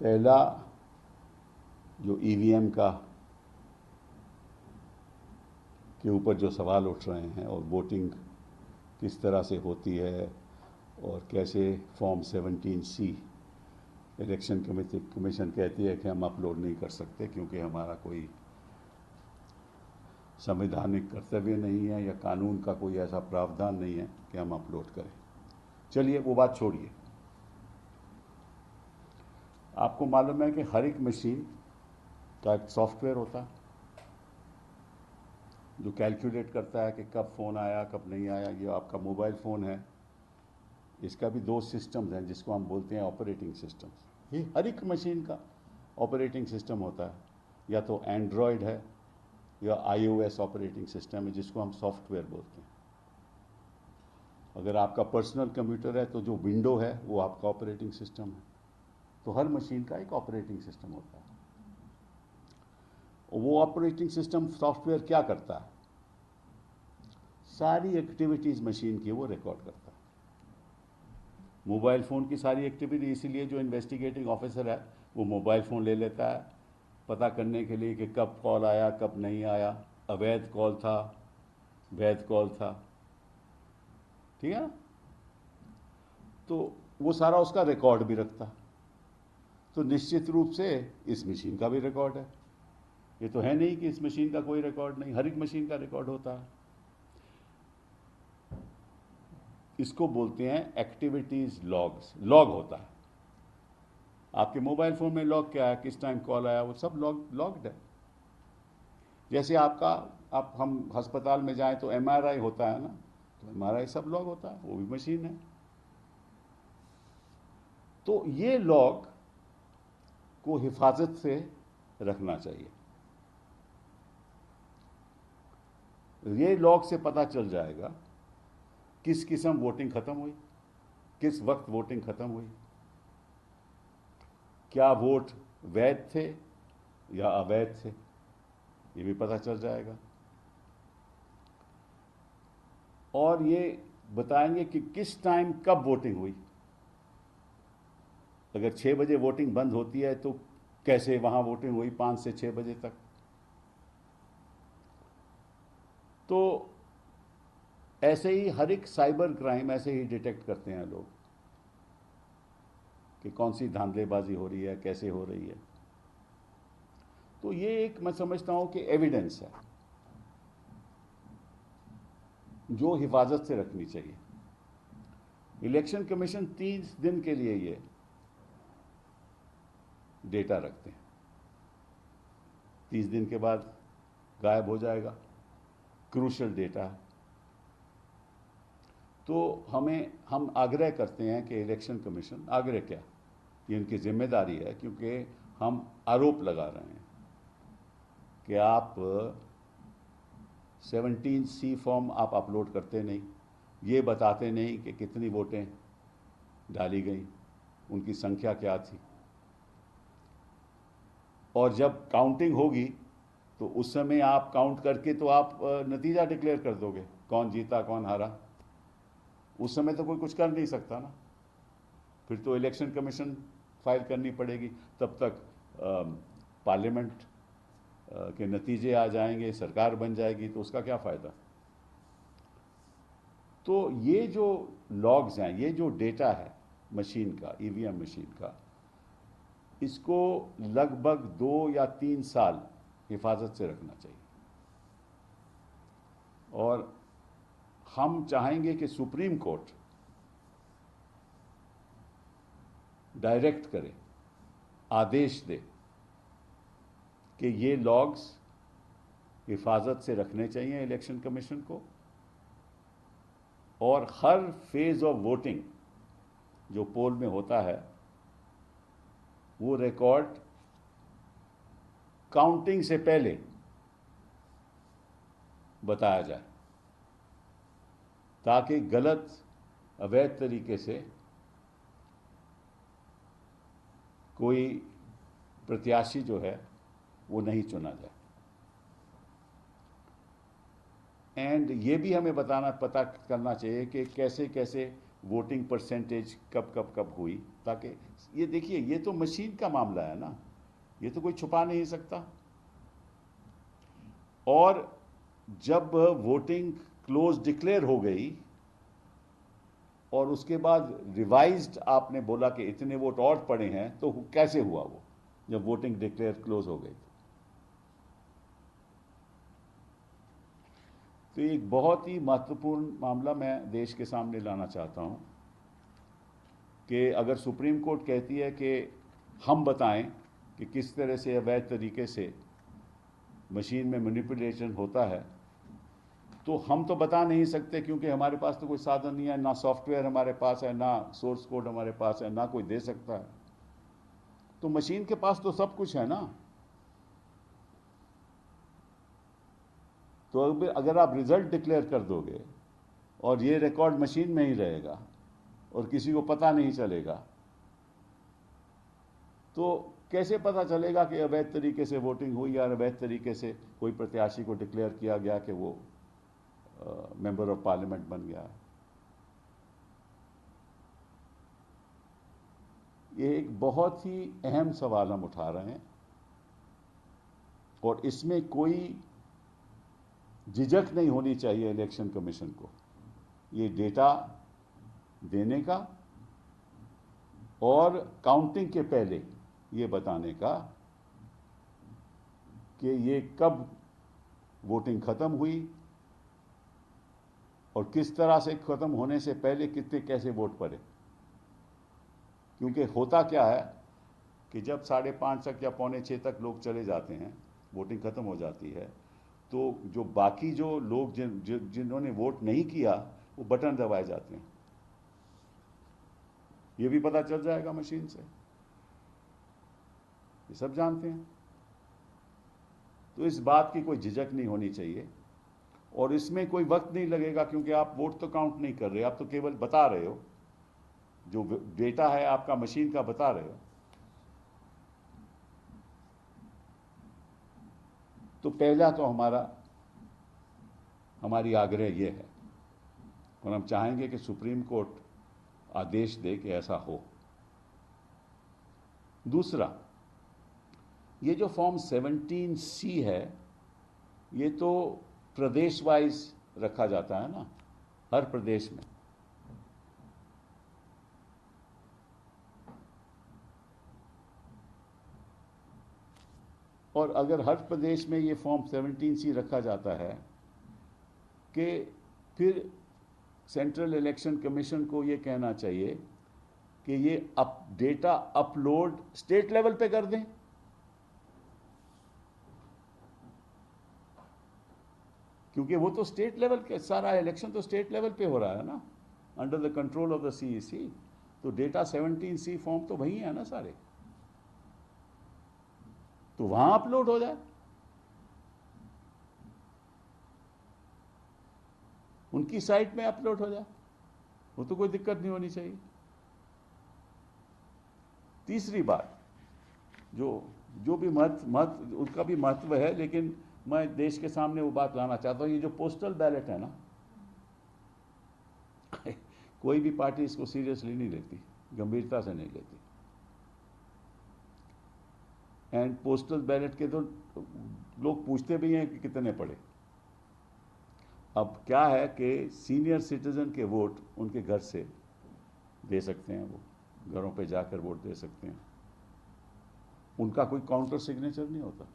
पहला जो ईवीएम का के ऊपर जो सवाल उठ रहे हैं और वोटिंग किस तरह से होती है और कैसे फॉर्म 17C इलेक्शन कमीशन कहती है कि हम अपलोड नहीं कर सकते क्योंकि हमारा कोई संवैधानिक कर्तव्य नहीं है या कानून का कोई ऐसा प्रावधान नहीं है कि हम अपलोड करें। चलिए वो बात छोड़िए। आपको मालूम है कि हर एक मशीन का एक सॉफ्टवेयर होता है जो कैलकुलेट करता है कि कब फ़ोन आया कब नहीं आया। ये आपका मोबाइल फ़ोन है, इसका भी दो सिस्टम्स हैं जिसको हम बोलते हैं ऑपरेटिंग सिस्टम्स। ये हर एक मशीन का ऑपरेटिंग सिस्टम होता है, या तो एंड्रॉयड है या iOS ऑपरेटिंग सिस्टम है जिसको हम सॉफ्टवेयर बोलते हैं। अगर आपका पर्सनल कंप्यूटर है तो जो विंडो है वो आपका ऑपरेटिंग सिस्टम है। तो हर मशीन का एक ऑपरेटिंग सिस्टम होता है। वो ऑपरेटिंग सिस्टम सॉफ्टवेयर क्या करता है? सारी एक्टिविटीज़ मशीन की वो रिकॉर्ड करता है। मोबाइल फ़ोन की सारी एक्टिविटी, इसीलिए जो इन्वेस्टिगेटिंग ऑफिसर है वो मोबाइल फ़ोन ले लेता है पता करने के लिए कि कब कॉल आया कब नहीं आया, अवैध कॉल था, वैध कॉल था, ठीक है ना। तो वो सारा उसका रिकॉर्ड भी रखता। तो निश्चित रूप से इस मशीन का भी रिकॉर्ड है। ये तो है नहीं कि इस मशीन का कोई रिकॉर्ड नहीं, हर एक मशीन का रिकॉर्ड होता है। इसको बोलते हैं एक्टिविटीज लॉग्स। लॉग होता है आपके मोबाइल फ़ोन में। लॉग क्या है? किस टाइम कॉल आया, वो सब लॉग्ड है। जैसे आपका हम अस्पताल में जाएं तो MRI होता है ना, तो MRI सब लॉग होता है, वो भी मशीन है। तो ये लॉग को हिफाजत से रखना चाहिए। ये लॉग से पता चल जाएगा किस किस्म वोटिंग खत्म हुई, किस वक्त वोटिंग खत्म हुई, क्या वोट वैध थे या अवैध थे, ये भी पता चल जाएगा। और ये बताएंगे कि किस टाइम कब वोटिंग हुई। अगर 6 बजे वोटिंग बंद होती है तो कैसे वहां वोटिंग हुई 5 से 6 बजे तक। तो ऐसे ही हर एक साइबर क्राइम ऐसे ही डिटेक्ट करते हैं लोग कि कौन सी धांधलेबाजी हो रही है, कैसे हो रही है। तो ये एक मैं समझता हूं कि एविडेंस है जो हिफाजत से रखनी चाहिए। इलेक्शन कमीशन 30 दिन के लिए ये डेटा रखते हैं, 30 दिन के बाद गायब हो जाएगा। क्रूशल डेटा है। तो हम आग्रह करते हैं कि इलेक्शन कमीशन, आग्रह क्या, ये उनकी जिम्मेदारी है क्योंकि हम आरोप लगा रहे हैं कि आप 17C फॉर्म आप अपलोड करते नहीं, ये बताते नहीं कि कितनी वोटें डाली गई, उनकी संख्या क्या थी, और जब काउंटिंग होगी तो उस समय आप काउंट करके तो आप नतीजा डिक्लेयर कर दोगे कौन जीता कौन हारा। उस समय तो कोई कुछ कर नहीं सकता ना, फिर तो इलेक्शन कमीशन फाइल करनी पड़ेगी। तब तक पार्लियामेंट के नतीजे आ जाएंगे, सरकार बन जाएगी, तो उसका क्या फ़ायदा। तो ये जो लॉग्स हैं, ये जो डेटा है मशीन का, ईवीएम मशीन का, इसको लगभग 2 या 3 साल हिफाजत से रखना चाहिए। और हम चाहेंगे कि सुप्रीम कोर्ट डायरेक्ट करे, आदेश दे कि ये लॉग्स हिफाजत से रखने चाहिए इलेक्शन कमीशन को, और हर फेज ऑफ वोटिंग जो पोल में होता है वो रिकॉर्ड काउंटिंग से पहले बताया जाए, ताकि गलत अवैध तरीके से कोई प्रत्याशी जो है वो नहीं चुना जाए। एंड ये भी हमें पता करना चाहिए कि कैसे कैसे वोटिंग परसेंटेज कब कब कब हुई, ताकि ये देखिए, ये तो मशीन का मामला है ना, ये तो कोई छुपा नहीं सकता। और जब वोटिंग क्लोज डिक्लेयर हो गई और उसके बाद रिवाइज्ड आपने बोला कि इतने वोट और पड़े हैं, तो कैसे हुआ वो, जब वोटिंग डिक्लेयर क्लोज हो गई? तो एक बहुत ही महत्वपूर्ण मामला मैं देश के सामने लाना चाहता हूं कि अगर सुप्रीम कोर्ट कहती है कि हम बताएं कि किस तरह से अवैध तरीके से मशीन में मैनिपुलेशन होता है, तो हम तो बता नहीं सकते, क्योंकि हमारे पास तो कोई साधन नहीं है, ना सॉफ्टवेयर हमारे पास है, ना सोर्स कोड हमारे पास है, ना कोई दे सकता है। तो मशीन के पास तो सब कुछ है ना। तो अगर आप रिजल्ट डिक्लेयर कर दोगे और ये रिकॉर्ड मशीन में ही रहेगा और किसी को पता नहीं चलेगा, तो कैसे पता चलेगा कि अवैध तरीके से वोटिंग हुई या अवैध तरीके से कोई प्रत्याशी को डिक्लेयर किया गया कि वो मेंबर ऑफ पार्लियामेंट बन गया? ये एक बहुत ही अहम सवाल हम उठा रहे हैं और इसमें कोई झिझक नहीं होनी चाहिए इलेक्शन कमीशन को ये डेटा देने का और काउंटिंग के पहले ये बताने का कि ये कब वोटिंग खत्म हुई और किस तरह से खत्म होने से पहले कितने कैसे वोट पड़े। क्योंकि होता क्या है कि जब 5:30 तक या 5:45 तक लोग चले जाते हैं, वोटिंग खत्म हो जाती है, तो जो बाकी जो लोग जिन्होंने वोट नहीं किया, वो बटन दबाए जाते हैं। ये भी पता चल जाएगा मशीन से, ये सब जानते हैं। तो इस बात की कोई झिझक नहीं होनी चाहिए और इसमें कोई वक्त नहीं लगेगा, क्योंकि आप वोट तो काउंट नहीं कर रहे, आप तो केवल बता रहे हो, जो डेटा है आपका मशीन का बता रहे हो। तो पहला तो हमारी आग्रह ये है और हम चाहेंगे कि सुप्रीम कोर्ट आदेश दे कि ऐसा हो। दूसरा, ये जो फॉर्म 17C है, ये तो प्रदेश वाइज रखा जाता है ना, हर प्रदेश में। और अगर हर प्रदेश में ये फॉर्म 17C रखा जाता है कि फिर सेंट्रल इलेक्शन कमीशन को ये कहना चाहिए कि ये डेटा अपलोड स्टेट लेवल पे कर दें। क्योंकि वो तो स्टेट लेवल के, सारा इलेक्शन तो स्टेट लेवल पे हो रहा है ना, under the control of the CEC। तो डेटा 17C फॉर्म तो वही है ना सारे, तो वहां अपलोड हो जाए, उनकी साइट में अपलोड हो जाए, वो तो कोई दिक्कत नहीं होनी चाहिए। तीसरी बात, जो भी महत्व उसका भी महत्व है, लेकिन मैं देश के सामने वो बात लाना चाहता हूं, ये जो पोस्टल बैलेट है ना, कोई भी पार्टी इसको सीरियसली नहीं लेती, गंभीरता से नहीं लेती। एंड पोस्टल बैलेट के तो लोग पूछते भी हैं कि कितने पड़े। अब क्या है कि सीनियर सिटीजन के वोट उनके घर से दे सकते हैं, वो घरों पे जाकर वोट दे सकते हैं, उनका कोई काउंटर सिग्नेचर नहीं होता।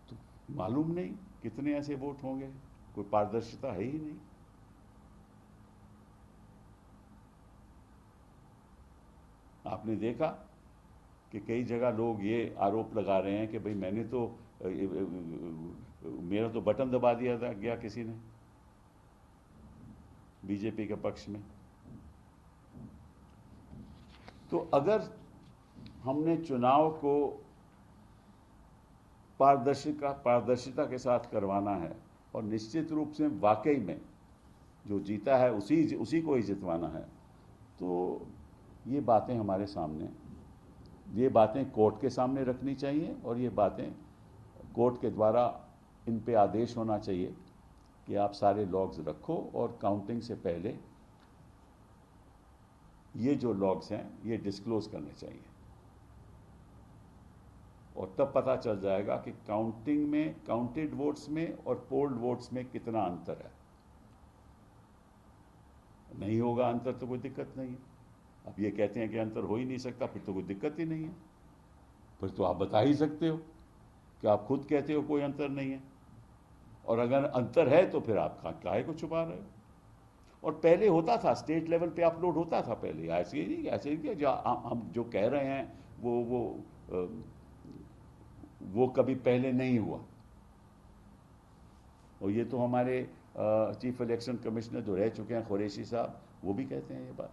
तो मालूम नहीं कितने ऐसे वोट होंगे, कोई पारदर्शिता है ही नहीं। आपने देखा कि कई जगह लोग ये आरोप लगा रहे हैं कि भाई मैंने तो मेरा तो बटन दबा दिया था गया किसी ने, बीजेपी के पक्ष में। तो अगर हमने चुनाव को पारदर्शिता के साथ करवाना है और निश्चित रूप से वाकई में जो जीता है उसी को ही जितवाना है, तो ये बातें हमारे सामने, ये बातें कोर्ट के सामने रखनी चाहिए और ये बातें कोर्ट के द्वारा इन पे आदेश होना चाहिए कि आप सारे लॉग्स रखो और काउंटिंग से पहले ये जो लॉग्स हैं ये डिस्क्लोज करने चाहिए, और तब पता चल जाएगा कि काउंटिंग में, काउंटेड वोट्स में और पोल्ड वोट्स में कितना अंतर है। नहीं होगा अंतर तो कोई दिक्कत नहीं है। अब ये कहते हैं कि अंतर हो ही नहीं सकता, फिर तो कोई दिक्कत ही नहीं है, फिर तो आप बता ही सकते हो कि आप खुद कहते हो कोई अंतर नहीं है, और अगर अंतर है तो फिर आप काहे को छुपा रहे हो। और पहले होता था, स्टेट लेवल पे अपलोड होता था पहले, ऐसे ही नहीं, ऐसे ही नहीं जो हम जो कह रहे हैं वो कभी पहले नहीं हुआ। और ये तो हमारे चीफ इलेक्शन कमिश्नर जो रह चुके हैं कुरैशी साहब, वो भी कहते हैं ये बात।